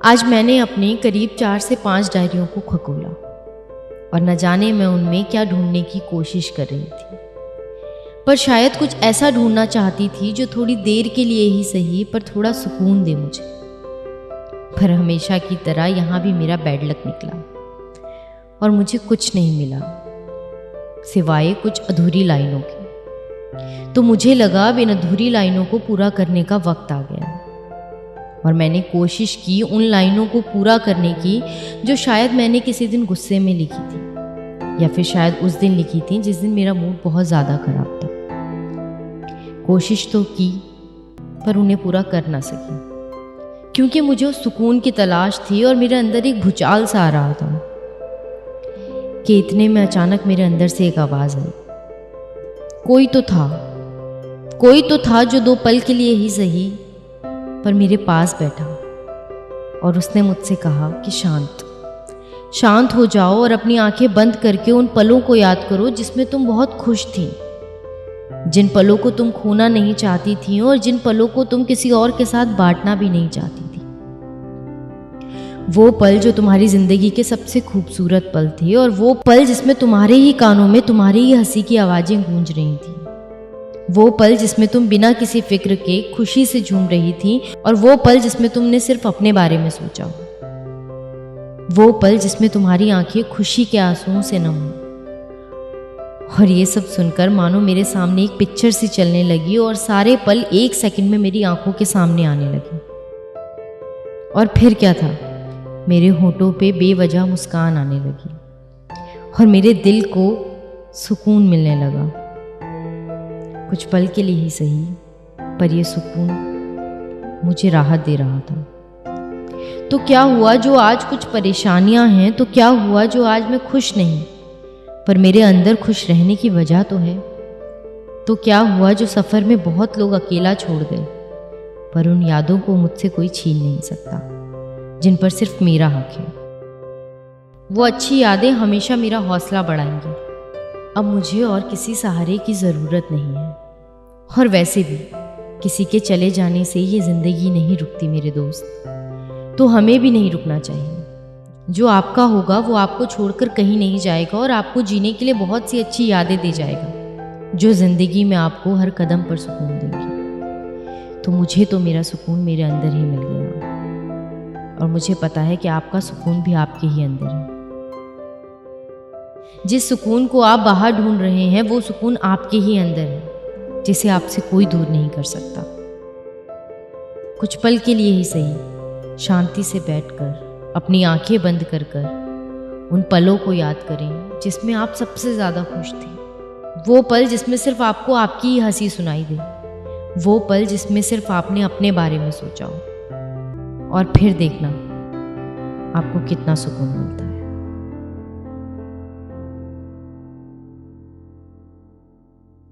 आज मैंने अपनी करीब 4 से 5 डायरियों को खकोला और न जाने मैं उनमें क्या ढूंढने की कोशिश कर रही थी। पर शायद कुछ ऐसा ढूंढना चाहती थी जो थोड़ी देर के लिए ही सही पर थोड़ा सुकून दे मुझे। पर हमेशा की तरह यहाँ भी मेरा बैड लक निकला और मुझे कुछ नहीं मिला सिवाय कुछ अधूरी लाइनों के। तो मुझे लगा अब इन अधूरी लाइनों को पूरा करने का वक्त आ गया और मैंने कोशिश की उन लाइनों को पूरा करने की जो शायद मैंने किसी दिन गुस्से में लिखी थी या फिर शायद उस दिन लिखी थी जिस दिन मेरा मूड बहुत ज़्यादा खराब था। कोशिश तो की पर उन्हें पूरा कर ना सकी क्योंकि मुझे उस सुकून की तलाश थी और मेरे अंदर एक भूचाल सा आ रहा था कि इतने में अचानक मेरे अंदर से एक आवाज़ आई। कोई तो था जो 2 पल के लिए ही सही पर मेरे पास बैठा और उसने मुझसे कहा कि शांत हो जाओ और अपनी आंखें बंद करके उन पलों को याद करो जिसमें तुम बहुत खुश थी, जिन पलों को तुम खोना नहीं चाहती थी और जिन पलों को तुम किसी और के साथ बांटना भी नहीं चाहती थी। वो पल जो तुम्हारी जिंदगी के सबसे खूबसूरत पल थे और वो पल जिसमें तुम्हारे ही कानों में तुम्हारी ही हंसी की आवाजें गूंज रही थी। वो पल जिसमें तुम बिना किसी फिक्र के खुशी से झूम रही थी और वो पल जिसमें तुमने सिर्फ अपने बारे में सोचा। वो पल जिसमें तुम्हारी आंखें खुशी के आंसुओं से नम हो। और ये सब सुनकर मानो मेरे सामने एक पिक्चर सी चलने लगी और सारे पल 1 सेकंड में मेरी आंखों के सामने आने लगे। और फिर क्या था, मेरे होठों पे बेवजह मुस्कान आने लगी और मेरे दिल को सुकून मिलने लगा। कुछ पल के लिए ही सही पर यह सुकून मुझे राहत दे रहा था। तो क्या हुआ जो आज कुछ परेशानियां हैं, तो क्या हुआ जो आज मैं खुश नहीं पर मेरे अंदर खुश रहने की वजह तो है। तो क्या हुआ जो सफ़र में बहुत लोग अकेला छोड़ गए पर उन यादों को मुझसे कोई छीन नहीं सकता जिन पर सिर्फ मेरा हक है। वो अच्छी यादें हमेशा मेरा हौसला बढ़ाएंगी। अब मुझे और किसी सहारे की ज़रूरत नहीं है और वैसे भी किसी के चले जाने से ये ज़िंदगी नहीं रुकती मेरे दोस्त, तो हमें भी नहीं रुकना चाहिए। जो आपका होगा वो आपको छोड़कर कहीं नहीं जाएगा और आपको जीने के लिए बहुत सी अच्छी यादें दे जाएगा जो ज़िंदगी में आपको हर कदम पर सुकून देंगी। तो मुझे तो मेरा सुकून मेरे अंदर ही मिल गया और मुझे पता है कि आपका सुकून भी आपके ही अंदर है। जिस सुकून को आप बाहर ढूंढ रहे हैं वो सुकून आपके ही अंदर है जिसे आपसे कोई दूर नहीं कर सकता। कुछ पल के लिए ही सही शांति से बैठकर अपनी आंखें बंद कर उन पलों को याद करें जिसमें आप सबसे ज़्यादा खुश थे। वो पल जिसमें सिर्फ आपको आपकी ही हंसी सुनाई दे। वो पल जिसमें सिर्फ आपने अपने बारे में सोचा हो। और फिर देखना आपको कितना सुकून मिलता है।